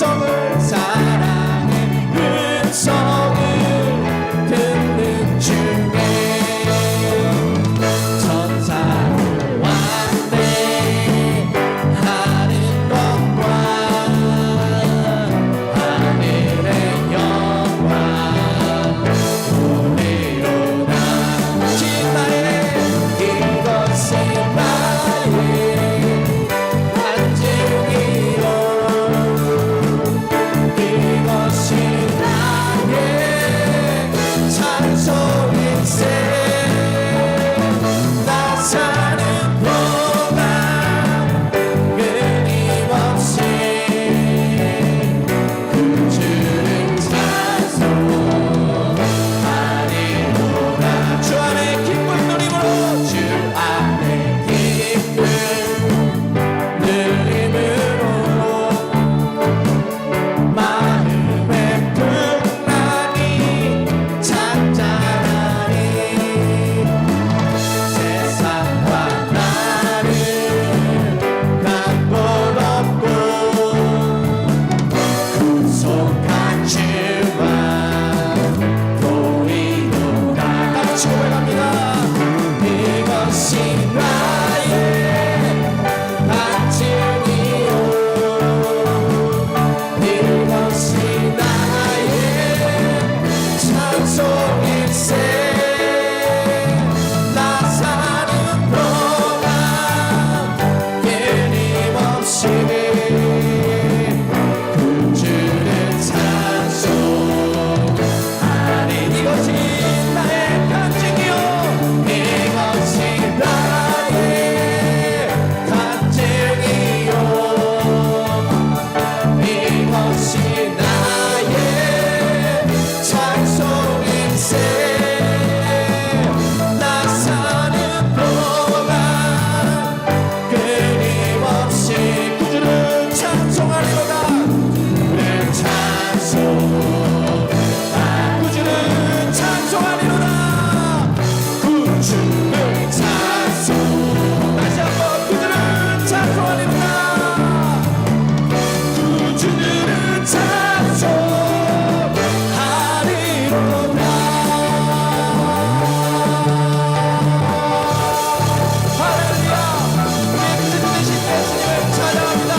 음성을 사랑의 음성을 듣는 중에 천사를 왔네 하는 것과 하늘의 영광 우리로다 진나의 이것이 나의 간증이요 이것이 나의 찬송일세 나 사는 동안 끊임없이 그 주를 찬송하리로다 주 안에 기쁜 누림으로 주 안에 기쁜 누림으로 마음의 풍랑이 잔잔하니 세상과 나를 강곳 없고 구속한 주만 보이도다 다 같이 고백합니다 이것이 나의 간증이요 이것이 나의 찬송일세 나 사는 동안 끊임없이 그 주를 찬송하리 이것이 나의 간증이요 이것이 나의 간증이요 이것이 나의 찬송일세 나 사는 동안 끊임없이 구주를 찬송하리로다 구주를 구주를 찬송하리로다 구주를 찬송 다시 한번 구주를 찬송하리로다 구주를 찬송하리로다 할렐루야 우리의 구주 되신 예수님을 찬양합니다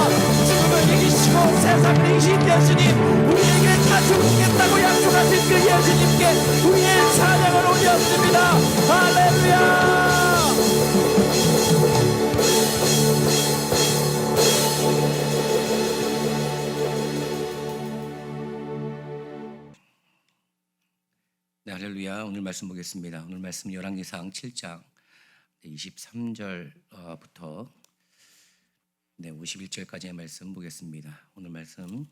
죽음을 이기시고 세상을 이기신 예수님 우리에게 다 주시겠다고 약속하신 그 예수님께 우리의 찬양을 올렸습니다 할렐루야 네, 할렐루야. 오늘 말씀 보겠습니다. 오늘 말씀 열왕기상 7장 23절부터 51절까지의 말씀 보겠습니다. 오늘 말씀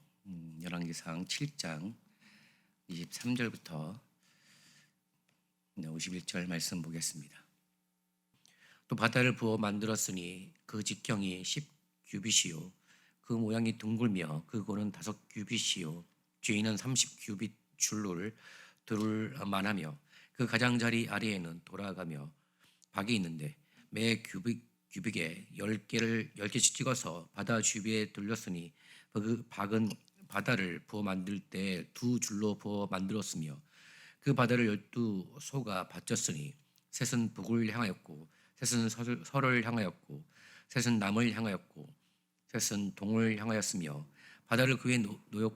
열왕기상 7장 23절부터 51절 말씀 보겠습니다. 또 바다를 부어 만들었으니 그 직경이 10규빗이요 그 모양이 둥글며 그 고는 5규빗이요 뒤에는 30규빗 줄로를 들을 만하며 그 가장자리 아래에는 돌아가며 박이 있는데 매 규빗에 10개씩 찍어서 바다 주위에 돌렸으니 그 박은 바다를 부어 만들 때 2줄로 부어 만들었으며 그 바다를 12소가 받쳤으니 셋은 북을 향하였고 셋은 서를 향하였고 셋은 남을 향하였고 셋은 동을 향하였으며 바다를 그 위에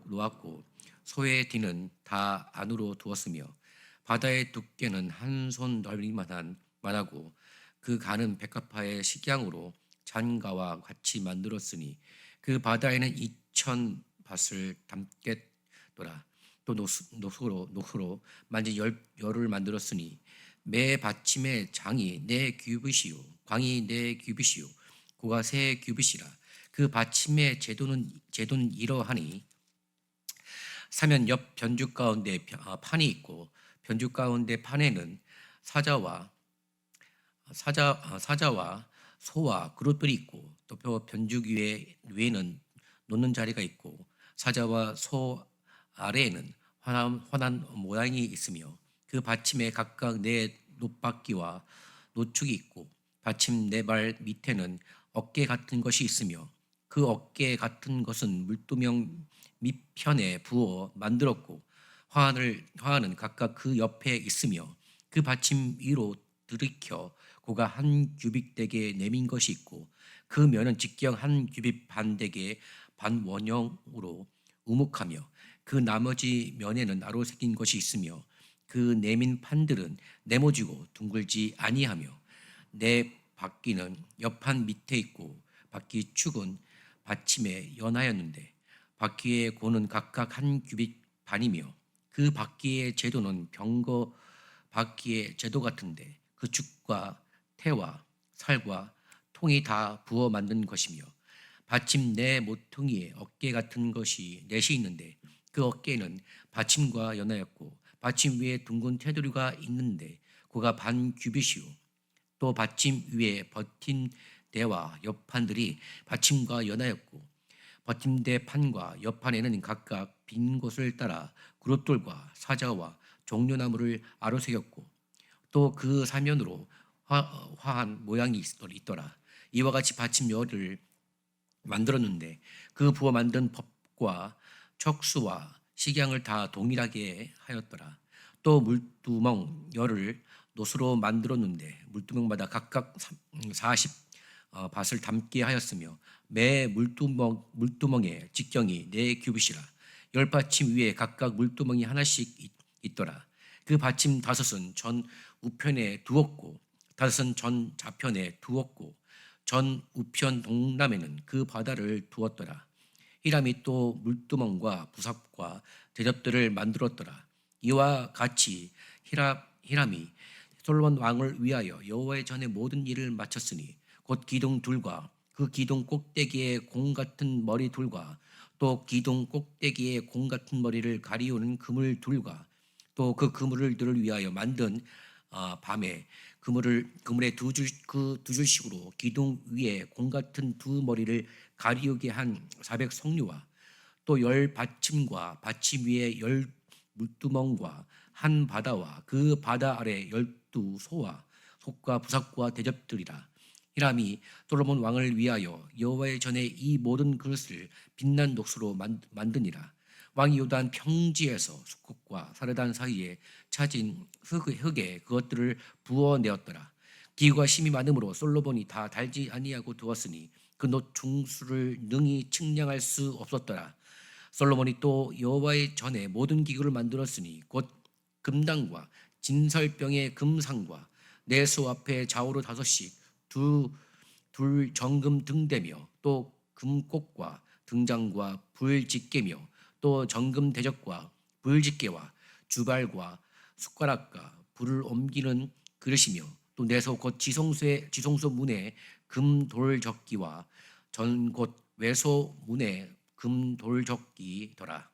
놓았고 소의 뒤는 다 안으로 두었으며 바다의 두께는 한 손 넓이만하고 그 간은 백합화의 식양으로 잔가와 같이 만들었으니 그 바다에는 2000밭을 담겠더라. 또 노수로 만지 열을 만들었으니 매 받침의 장이 4규빗이요 광이 4규빗이요 고가 3규빗이라. 그 받침의 제도는 이러하니 사면 옆 변죽 가운데 판이 있고 변죽 가운데 판에는 사자와 소와 그릇들이 있고 또 변죽 위에는 놓는 자리가 있고 사자와 소 아래에는 환한 모양이 있으며 그 받침에 각각 4 놋바퀴와 노축이 있고 받침 4발 밑에는 어깨 같은 것이 있으며 그 어깨 같은 것은 물두멍 밑편에 부어 만들었고 화환은 각각 그 옆에 있으며 그 받침 위로 들이켜 고가 한 규빗 되게 내민 것이 있고 그 면은 직경 한 규빗 반 되게 반원형으로 우묵하며 그 나머지 면에는 나로 새긴 것이 있으며 그 내민 판들은 네모지고 둥글지 아니하며 내 바퀴는 옆판 밑에 있고 바퀴 축은 받침에 연하였는데 바퀴의 고는 각각 한 규빗 반이며 그 바퀴의 제도는 병거 바퀴의 제도 같은데 그 축과 태와 살과 통이 다 부어 만든 것이며 받침 네 모퉁이에 어깨 같은 것이 넷이 있는데 그 어깨는 받침과 연하였고 받침 위에 둥근 테두리가 있는데 그가 반 규빗이요 또 받침 위에 버팀대와 옆판들이 받침과 연하였고 버팀대 판과 옆판에는 각각 빈 곳을 따라 그룹돌과 사자와 종려나무를 아로새겼고 또 그 사면으로 화한 모양이 있더라. 이와 같이 받침 열을 만들었는데 그 부어 만든 법과 척수와 식양을 다 동일하게 하였더라. 또 물두멍 열을 노수로 만들었는데 물두멍마다 각각 40 밭을 담게 하였으며 매 물두멍의 직경이 네 규빗이라 열 받침 위에 각각 물두멍이 하나씩 있더라. 그 받침 다섯은 전 우편에 두었고 다섯은 전 좌편에 두었고 전 우편 동남에는 그 바다를 두었더라. 히람이 또 물두멍과 부삽과 대접들을 만들었더라. 이와 같이 히람이 솔로몬 왕을 위하여 여호와의 전에 모든 일을 마쳤으니 곧 기둥 둘과 그 기둥 꼭대기에 공 같은 머리 둘과 또 기둥 꼭대기에 공 같은 머리를 가리우는 그물 둘과 또 그 그물들을 위하여 만든 밤에 그물의 두 줄씩으로 기둥 위에 공 같은 두 머리를 가리우게 한 400 석류와 또 열 받침과 받침 위에 열 물두멍과 한 바다와 그 바다 아래 12소와 속과 부삭과 대접들이라. 히람이 솔로몬 왕을 위하여 여호와의 전에 이 모든 그릇을 빛난 녹수로 만드니라. 왕이 요단 평지에서 수국과 사르단 사이에 차진 흙에 그것들을 부어내었더라. 기구가 심이 많으므로 솔로몬이 다 달지 아니하고 두었으니 그 놋 중수를 능히 측량할 수 없었더라. 솔로몬이 또 여호와의 전에 모든 기구를 만들었으니 곧 금당과 진설병의 금상과 내소 앞에 좌우로 5씩 둘 정금 등대며 또 금꽃과 등장과 불집게며 또 정금 대접과 불집게와 주발과 숟가락과 불을 옮기는 그릇이며 또 내소 곧 지성소 문에 금돌적기와 전곧 외소 문에 금돌적기더라.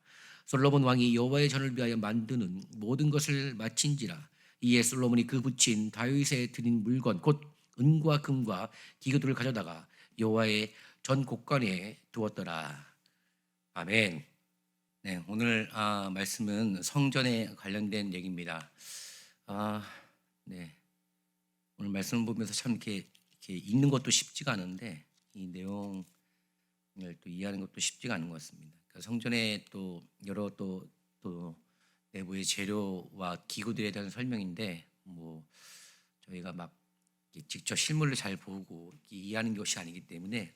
솔로몬 왕이 여호와의 전을 위하여 만드는 모든 것을 마친지라. 이에 솔로몬이 그 붙인 다윗에 드린 물건 곧 은과 금과 기구들을 가져다가 여호와의 전 곳간에 두었더라. 아멘. 네, 오늘 말씀은 성전에 관련된 얘기입니다. 네, 오늘 말씀을 보면서 참 이렇게 읽는 것도 쉽지가 않은데 이 내용을 또 이해하는 것도 쉽지가 않은 것 같습니다. 그러니까 성전에 또 여러 또 내부의 재료와 기구들에 대한 설명인데 뭐 저희가 막 직접 실물을 잘 보고 이해하는 것이 아니기 때문에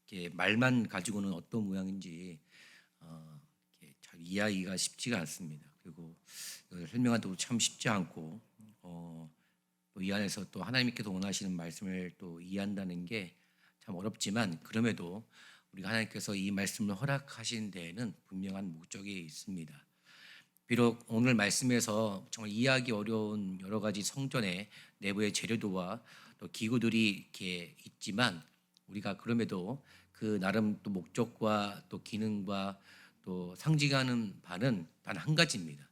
이렇게 말만 가지고는 어떤 모양인지 이렇게 잘 이해하기가 쉽지가 않습니다. 그리고 이걸 설명하기도 참 쉽지 않고 또 이 안에서 또 하나님께서 원하시는 말씀을 또 이해한다는 게 참 어렵지만 그럼에도 우리가 하나님께서 이 말씀을 허락하신 데에는 분명한 목적이 있습니다. 비록 오늘 말씀에서 정말 이해하기 어려운 여러 가지 성전의 내부의 재료도와 또 기구들이 이렇게 있지만 우리가 그럼에도 그 나름 또 목적과 또 기능과 또 상징하는 바는 단 한 가지입니다.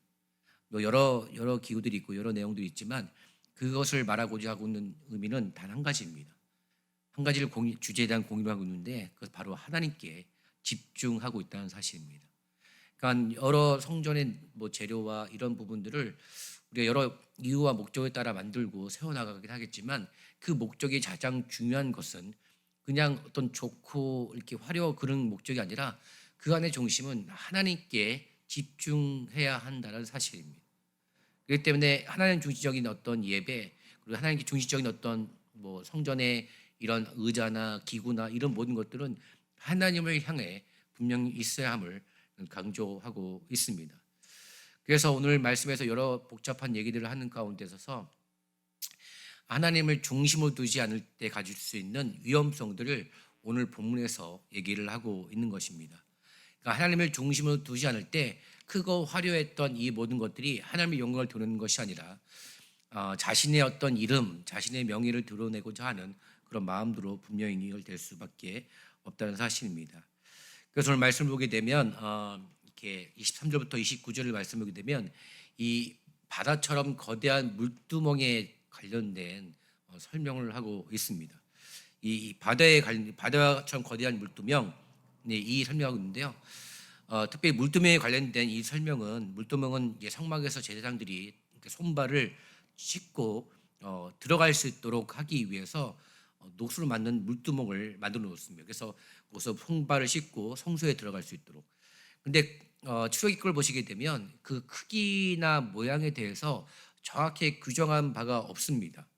또 여러 기구들이 있고 여러 내용들이 있지만 그것을 말하고자 하고 있는 의미는 단 한 가지입니다. 한 가지를 주제에 대한 공유를 하고 있는데 그것 바로 하나님께 집중하고 있다는 사실입니다. 그러니까 여러 성전의 뭐 재료와 이런 부분들을 우리가 여러 이유와 목적에 따라 만들고 세워나가긴 하겠지만 그 목적이 가장 중요한 것은 그냥 어떤 좋고 이렇게 화려한 그런 목적이 아니라 그 안의 중심은 하나님께 집중해야 한다는 사실입니다. 그렇기 때문에 하나님 중심적인 어떤 예배, 그리고 하나님 중심적인 어떤 뭐 성전의 이런 의자나 기구나 이런 모든 것들은 하나님을 향해 분명히 있어야 함을 강조하고 있습니다. 그래서 오늘 말씀에서 여러 복잡한 얘기들을 하는 가운데 서서 하나님을 중심으로 두지 않을 때 가질 수 있는 위험성들을 오늘 본문에서 얘기를 하고 있는 것입니다. 그러니까 하나님을 중심으로 두지 않을 때 크고 화려했던 이 모든 것들이 하나님의 영광을 드러내는 것이 아니라 자신의 어떤 이름, 자신의 명예를 드러내고자 하는 그런 마음으로 분명히 연결될 수밖에 없다는 사실입니다. 그래서 오늘 말씀을 보게 되면 이렇게 23절부터 29절을 말씀을 보게 되면 이 바다처럼 거대한 물두멍에 관련된 설명을 하고 있습니다. 이 바다처럼 거대한 물두멍, 이 설명하고 있는데요. 특별히 물두멍에 관련된 이 설명은 물두멍은 이제 성막에서 제사장들이 손발을 씻고 들어갈 수 있도록 하기 위해서 녹수로 만든 물두멍을 만들어 놓습니다. 그래서 거기서 손발을 씻고 성소에 들어갈 수 있도록. 근데 출애굽기 걸 보시게 되면 그 크기나 모양에 대해서 정확히 규정한 바가 없습니다.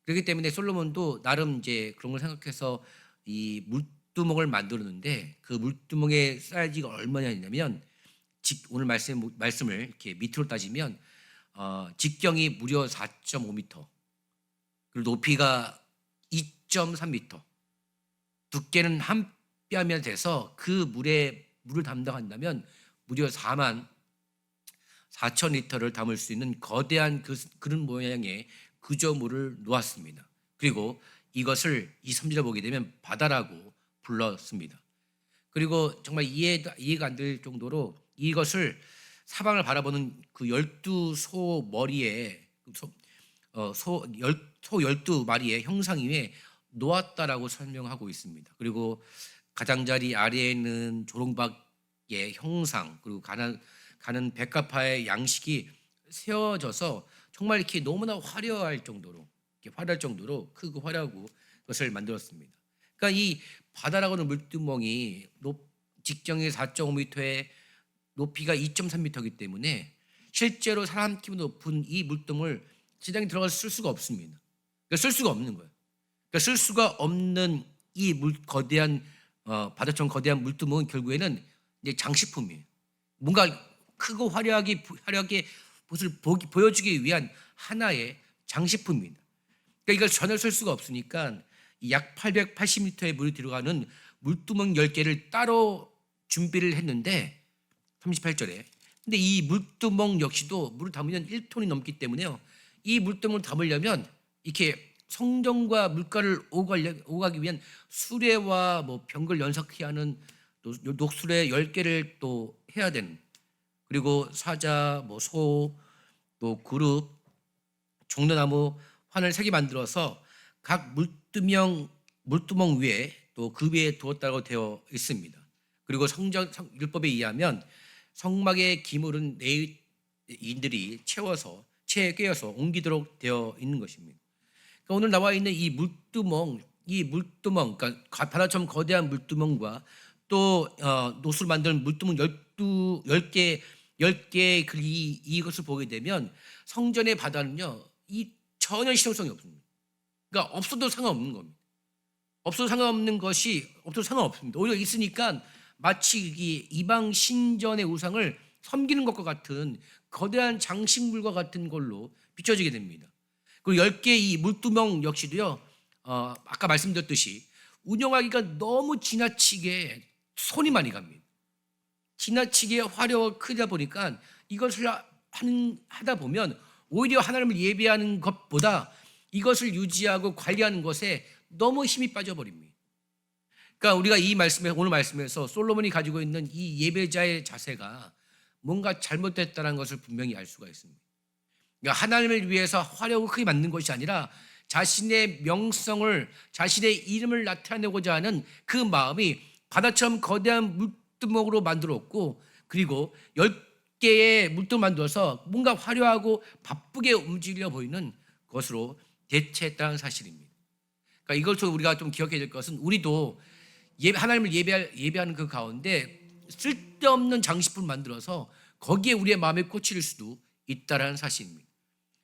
그렇기 때문에 솔로몬도 나름 이제 그런 걸 생각해서 이 물두멍을 만들었는데 그 물두멍의 사이즈가 얼마냐면 오늘 말씀을 이렇게 밑으로 따지면 직경이 무려 4.5m, 그리고 높이가 2.3m, 두께는 한 뼘이 돼서 그 물을 담당한다면 무려 4만 4천 리터를 담을 수 있는 거대한 그런 모양의 구조물을 놓았습니다. 그리고 이것을 23절에 보게 되면 바다라고 불렀습니다. 그리고 정말 이해가 안 될 정도로 이것을 사방을 바라보는 그 12소 머리에 소 12마리의 형상 위에 놓았다라고 설명하고 있습니다. 그리고 가장자리 아래에 있는 조롱박의 형상, 그리고 가는 백합화의 양식이 세워져서 정말 이렇게 너무나 화려할 정도로 크고 화려하고 것을 만들었습니다. 그러니까 이 바다라고 하는 물두멍이 직경이 4.5m에 높이가 2.3m이기 때문에 실제로 사람 키보다 높은 이 물두멍을 지장이 들어가서 쓸 수가 없습니다. 그러니까 쓸 수가 없는 거예요. 그러니까 쓸 수가 없는 이 거대한 바다처럼 거대한 물두멍은 결국에는 이제 장식품이에요. 뭔가 크고 화려하게 것을 보여주기 위한 하나의 장식품입니다. 그러니까 이걸 전혀 쓸 수가 없으니까 약 880m의 물이 들어가는 물두멍 10개를 따로 준비를 했는데 38절에 근데 이 물두멍 역시도 물을 담으면 1톤이 넘기 때문에요. 이 물두멍을 담으려면 이렇게 성전과 물가를 오가기 위한 수레와 뭐 병걸 연석해야 하는 녹수레 10개를 또 해야 되는, 그리고 사자, 뭐 소, 또 그룹, 종려나무, 환을 3개 만들어서 각 물두멍 위에 또 그 위에 두었다고 되어 있습니다. 그리고 율법에 의하면 성막의 기물은 레위인들이 체에 꿰어서 옮기도록 되어 있는 것입니다. 그러니까 오늘 나와 있는 이 물두멍, 그러니까 바다처럼 거대한 물두멍과 또 노수로 만든 물두멍 10개 이것을 보게 되면 성전의 바다는요, 이 전혀 실용성이 없습니다. 그러니까 없어도 상관없는 겁니다. 없어도 상관없습니다. 오히려 있으니까 마치 이방 신전의 우상을 섬기는 것과 같은 거대한 장식물과 같은 걸로 비춰지게 됩니다. 그리고 10개 이 물두멍 역시도요, 아까 말씀드렸듯이 운영하기가 너무 지나치게 손이 많이 갑니다. 지나치게 화려하고 크다 보니까 이것을 하다 보면 오히려 하나님을 예배하는 것보다 이것을 유지하고 관리하는 것에 너무 힘이 빠져버립니다. 그러니까 우리가 오늘 말씀에서 솔로몬이 가지고 있는 이 예배자의 자세가 뭔가 잘못됐다는 것을 분명히 알 수가 있습니다. 그러니까 하나님을 위해서 화려하고 크게 만든 것이 아니라 자신의 명성을, 자신의 이름을 나타내고자 하는 그 마음이 바다처럼 거대한 물두멍으로 만들었고, 그리고 10개의 물두멍 만들어서 뭔가 화려하고 바쁘게 움직여 보이는 것으로 대체했다는 사실입니다. 그러니까 이걸 우리가 좀 기억해야 될 것은, 우리도 하나님을 예배하는 그 가운데 쓸데없는 장식품을 만들어서 거기에 우리의 마음에 꽂힐 수도 있다라는 사실입니다.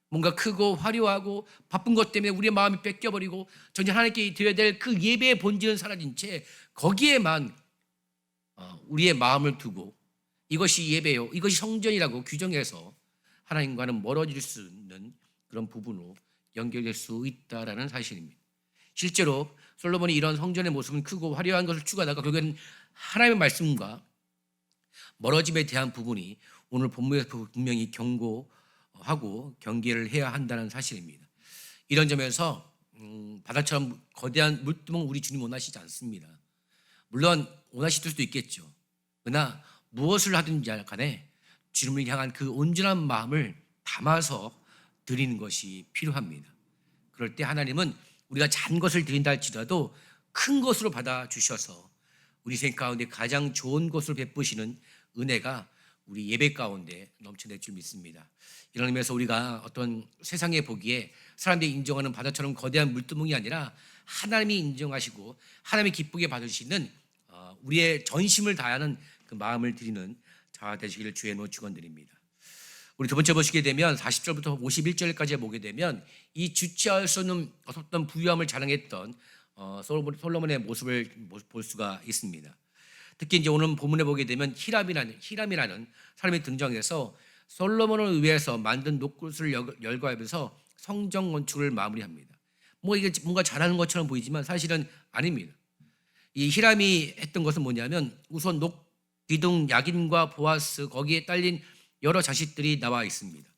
뭔가 크고 화려하고 바쁜 것 때문에 우리의 마음이 뺏겨버리고 전혀 하나님께 드려야 될 그 예배의 본질은 사라진 채 거기에만 우리의 마음을 두고 이것이 예배요, 이것이 성전이라고 규정해서 하나님과는 멀어질 수 있는 그런 부분으로 연결될 수 있다라는 사실입니다. 실제로 솔로몬이 이런 성전의 모습은 크고 화려한 것을 추구하다가 결국에는 하나님의 말씀과 멀어짐에 대한 부분이 오늘 본문에서 분명히 경고하고 경계를 해야 한다는 사실입니다. 이런 점에서 바다처럼 거대한 물두멍 우리 주님 원하시지 않습니다. 물론 원하실 수도 있겠죠. 그러나 무엇을 하든지 간에 주님을 향한 그 온전한 마음을 담아서 드리는 것이 필요합니다. 그럴 때 하나님은 우리가 작은 것을 드린다 할지라도 큰 것으로 받아주셔서 우리 생 가운데 가장 좋은 것을 베푸시는 은혜가 우리 예배 가운데 넘쳐날 줄 믿습니다. 이런 의미에서 우리가 어떤 세상에 보기에 사람들이 인정하는 바다처럼 거대한 물두멍이 아니라 하나님이 인정하시고 하나님이 기쁘게 받으시는 우리의 전심을 다하는 그 마음을 드리는 자가 되시기를 주의 이름으로 축원드립니다. 우리 두 번째 보시게 되면 40절부터 51절까지 보게 되면 이 주체할 수 없는 어떤 부유함을 자랑했던 솔로몬의 모습을 볼 수가 있습니다. 특히 이제 오늘 본문에 보게 되면 히람이라는 사람이 등장해서 솔로몬을 위해서 만든 녹굿을 열거하면서 성전 건축을 마무리합니다. 이게 뭔가 잘하는 것처럼 보이지만 사실은 아닙니다. 이 히람이 했던 것은 뭐냐면 우선 녹기둥 야긴과 보아스 거기에 딸린 여러 자식들이 나와 있습니다.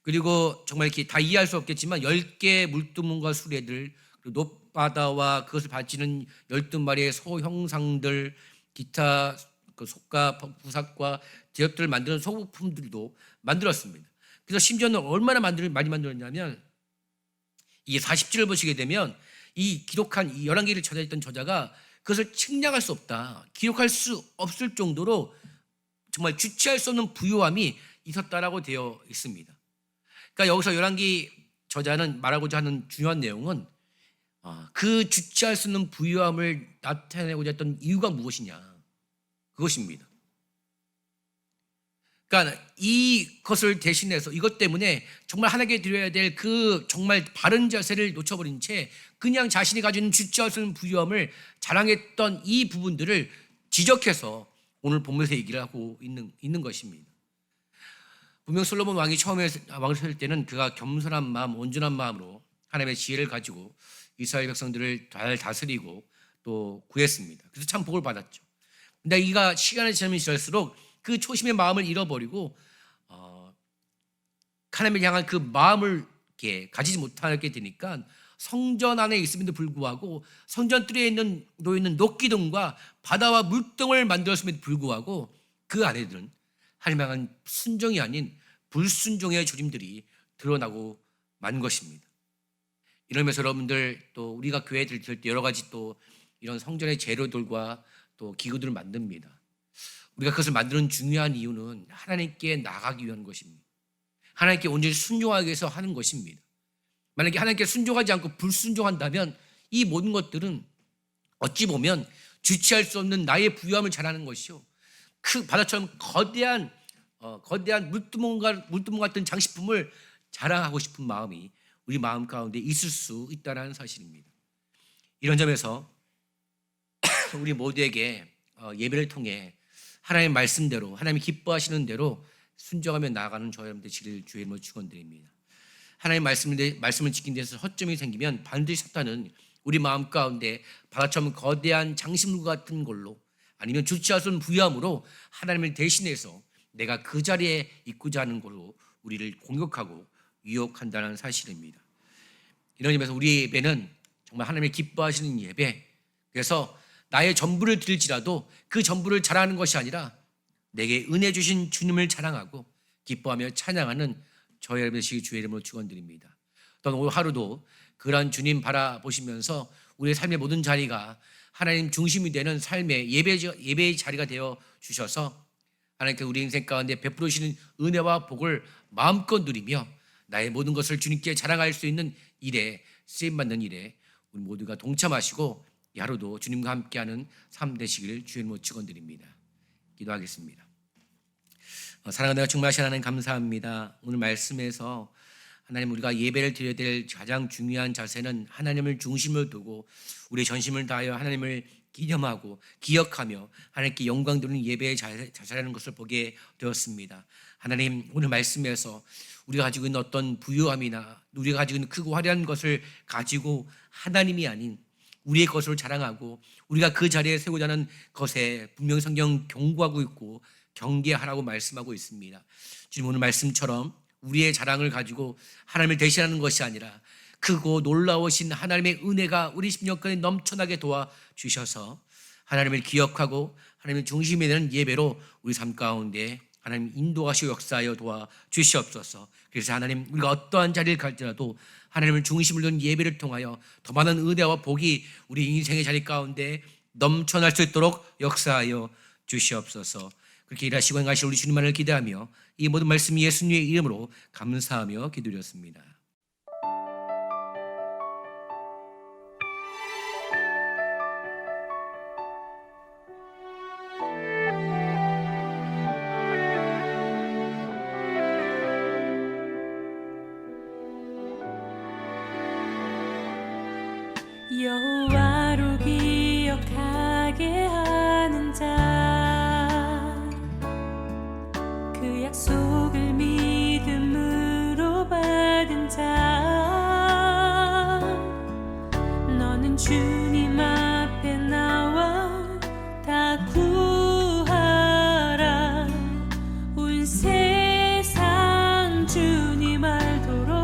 그리고 정말 이렇게 다 이해할 수 없겠지만 10개의 물두멍과 수레들, 높바다와 그것을 바치는 12마리의 소 형상들, 기타 속과 부삭과 제엽들을 만드는 소부품들도 만들었습니다. 그래서 심지어는 얼마나 많이 만들었냐면 이 40절을 보시게 되면 이 기록한 이 11개를 찾아있던 저자가 그것을 측량할 수 없다, 기록할 수 없을 정도로 정말 주체할 수 없는 부유함이 있었다라고 되어 있습니다. 그러니까 여기서 11기 저자는 말하고자 하는 중요한 내용은 그 주체할 수 있는 부유함을 나타내고자 했던 이유가 무엇이냐, 그것입니다. 그러니까 이것을 대신해서 이것 때문에 정말 하나님께 드려야 될 그 정말 바른 자세를 놓쳐버린 채 그냥 자신이 가지고 있는 주체할 수 있는 부유함을 자랑했던 이 부분들을 지적해서 오늘 본문에서 얘기를 하고 있는 것입니다. 분명 솔로몬 왕이 처음에 왕을 세울 때는 그가 겸손한 마음, 온전한 마음으로 하나님의 지혜를 가지고 이스라엘 백성들을 잘 다스리고 또 구했습니다. 그래서 참 복을 받았죠. 근데 이가 시간이 지날수록 그 초심의 마음을 잃어버리고 하나님을 향한 그 마음을 이렇게 가지지 못하게 되니까 성전 안에 있음에도 불구하고 성전 뜰에 놓여있는 녹기둥과 바다와 물등을 만들었음에도 불구하고 그 안에는 하나님을 향한 순종이 아닌 불순종의 조짐들이 드러나고 만 것입니다. 이러면서 여러분들 또 우리가 교회에 들 때 여러 가지 또 이런 성전의 재료들과 또 기구들을 만듭니다. 우리가 그것을 만드는 중요한 이유는 하나님께 나가기 위한 것입니다. 하나님께 온전히 순종하기 위해서 하는 것입니다. 만약에 하나님께 순종하지 않고 불순종한다면 이 모든 것들은 어찌 보면 주체할 수 없는 나의 부유함을 자랑하는 것이요, 그 바다처럼 거대한 물두멍 같은 장식품을 자랑하고 싶은 마음이 우리 마음 가운데 있을 수 있다는 사실입니다. 이런 점에서 우리 모두에게 예배를 통해 하나님의 말씀대로 하나님이 기뻐하시는 대로 순종하며 나아가는 저와 여러분들 되시기를 주의 이름으로 축원드립니다. 하나님의 말씀을 지킨 데서 허점이 생기면 반드시 사탄은 우리 마음 가운데 바다처럼 거대한 장식물 같은 걸로 아니면 주체할 수 없는 부유함으로 하나님을 대신해서 내가 그 자리에 있고자 하는 걸로 우리를 공격하고 유혹한다는 사실입니다. 이런 점에서 우리 예배는 정말 하나님이 기뻐하시는 예배, 그래서 나의 전부를 드릴지라도 그 전부를 자랑하는 것이 아니라 내게 은혜 주신 주님을 자랑하고 기뻐하며 찬양하는 저희 여러분의 주의 이름으로 축원드립니다. 또한 오늘 하루도 그러한 주님 바라보시면서 우리의 삶의 모든 자리가 하나님 중심이 되는 삶의 예배의 자리가 되어 주셔서 하나님께 우리 인생 가운데 베풀으시는 은혜와 복을 마음껏 누리며 나의 모든 것을 주님께 자랑할 수 있는 일에, 쓰임받는 일에 우리 모두가 동참하시고 이 하루도 주님과 함께하는 삶 되시기를 주의 이름으로 축원드립니다. 기도하겠습니다. 사랑하는 충만하신 하나님 감사합니다. 오늘 말씀에서 하나님 우리가 예배를 드려야 될 가장 중요한 자세는 하나님을 중심으로 두고 우리의 전심을 다하여 하나님을 기념하고 기억하며 하나님께 영광 돌리는 예배의 자세라는 것을 보게 되었습니다. 하나님 오늘 말씀에서 우리가 가지고 있는 어떤 부유함이나 우리가 가지고 있는 크고 화려한 것을 가지고 하나님이 아닌 우리의 것을 자랑하고 우리가 그 자리에 세우고자 하는 것에 분명히 성경 경고하고 있고 경계하라고 말씀하고 있습니다. 주님 오늘 말씀처럼 우리의 자랑을 가지고 하나님을 대신하는 것이 아니라 크고 놀라우신 하나님의 은혜가 우리 심령까지 넘쳐나게 도와주셔서 하나님을 기억하고 하나님의 중심이 되는 예배로 우리 삶 가운데 하나님 인도하시고 역사하여 도와주시옵소서. 그래서 하나님 우리가 어떠한 자리를 갈지라도 하나님을 중심으로 둔 예배를 통하여 더 많은 은혜와 복이 우리 인생의 자리 가운데 넘쳐날 수 있도록 역사하여 주시옵소서. 그렇게 일하시고 행하실 우리 주님만을 기대하며 이 모든 말씀 예수님의 이름으로 감사하며 기도드렸습니다. 여호와로 기억하게 하는 자, 그 약속을 믿음으로 받은 자, 너는 주님 앞에 나와 다 구하라. 온 세상 주님 알도록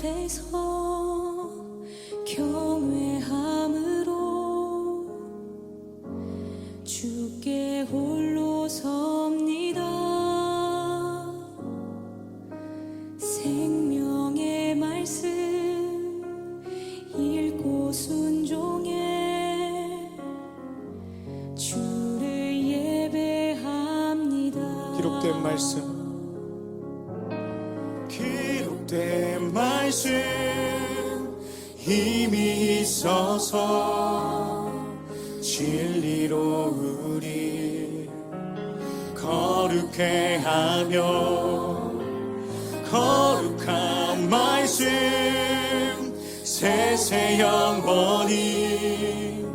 앞에서 경외함으로 주께 홀로 섭니다. 생명의 말씀 읽고 순종해 주를 예배합니다. 기록된 말씀, 기록된 말씀 힘이 있어서 진리로 우리 거룩해 하며 거룩한 말씀 세세 영원히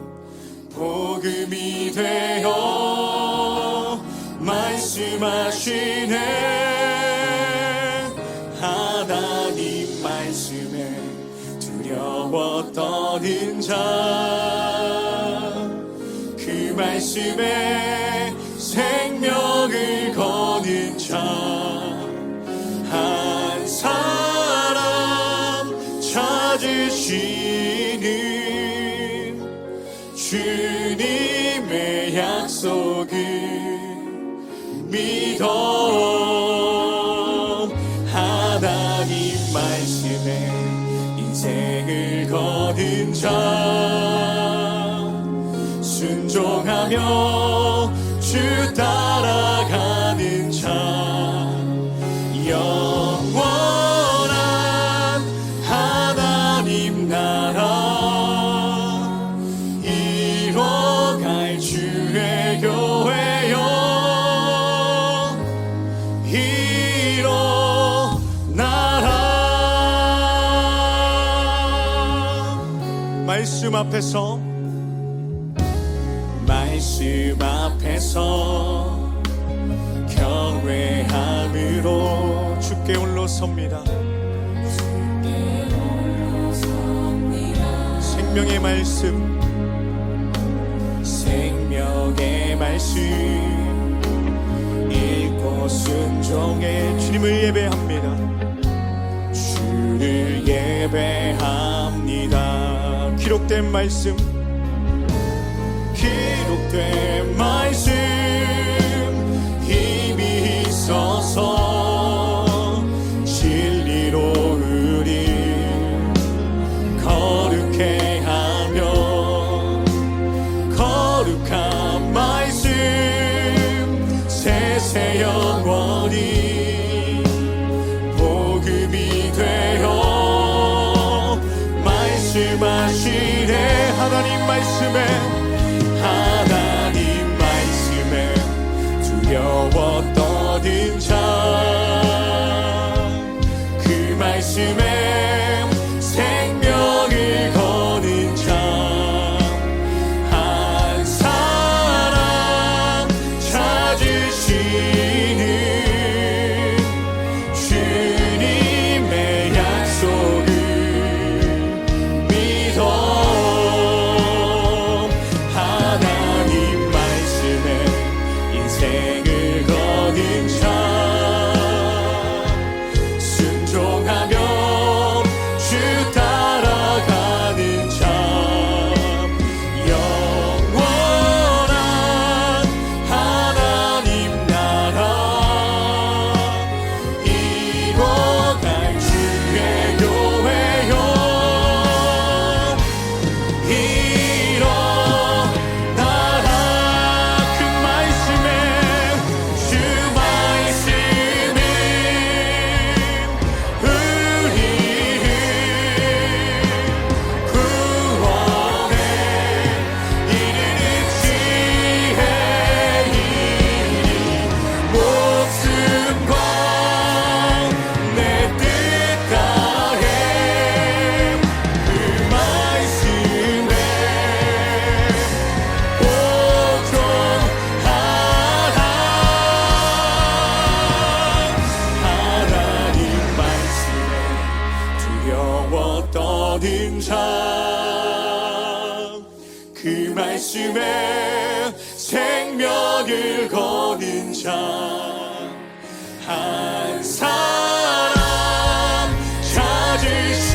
복음이 되어 말씀하시네. 하나님 말씀에 두려워 떠는 자, 그 말씀에 생명을 거는 자 한 사람 찾으시는 주님의 약속을 믿어. 하나님 말씀에 인생을 거는 자, 순종하며 주 따라가는 자, 영원한 하나님 나라 이뤄갈 주의 교회여 일어나라. 말씀 앞에서, 말씀 앞에서 경외함으로 주께 홀로 섭니다. 생명의 말씀, 생명의 말씀 읽고 순종해 주님을 예배합니다. 주를 예배합니다. 기록된 말씀, 기록된 말씀 힘이 있어서 진리로 우리 거룩해 하며 거룩한 말씀 세세 영원히 복음이 되어 말씀하시네. 하나님 말씀에, 하나님 말씀에 두려워 떠든 자, 그 말씀에 생명을 거는 자 한 사람 찾으시는 주님의 약속을 믿어. 하나님 말씀에 인생을 거는 자, 순종하며 주 따라가는 자, 영원한 하나님 나라 이뤄갈 주의 교회여 일어나라. 그 말씀에, 주 말씀은 우리를 구원에 이르는 지혜이니 목숨과 내 뜻 다해 그 말씀에 복종하라. 하나님 말씀에 두려워 떠는 자, 그 말씀에 생명을 거는 자 한 사람 찾으시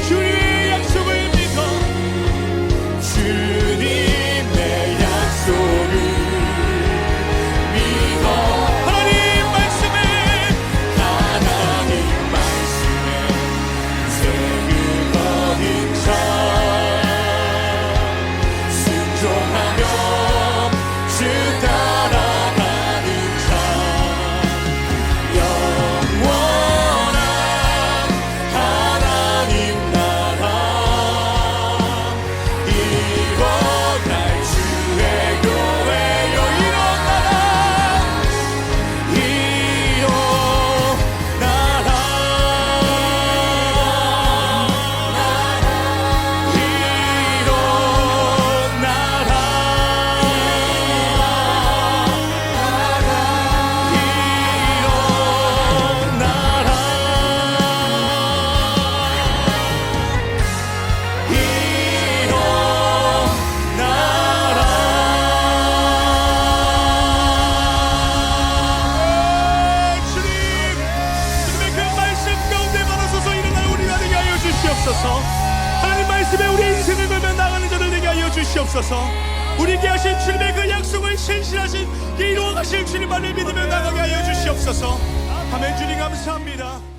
주시옵소서. 우리에게 하신 주님의 그 약속을 신실하신 이루어 가실 주님만을 믿으며 나가게 하여 주시옵소서. 아멘. 주님 감사합니다.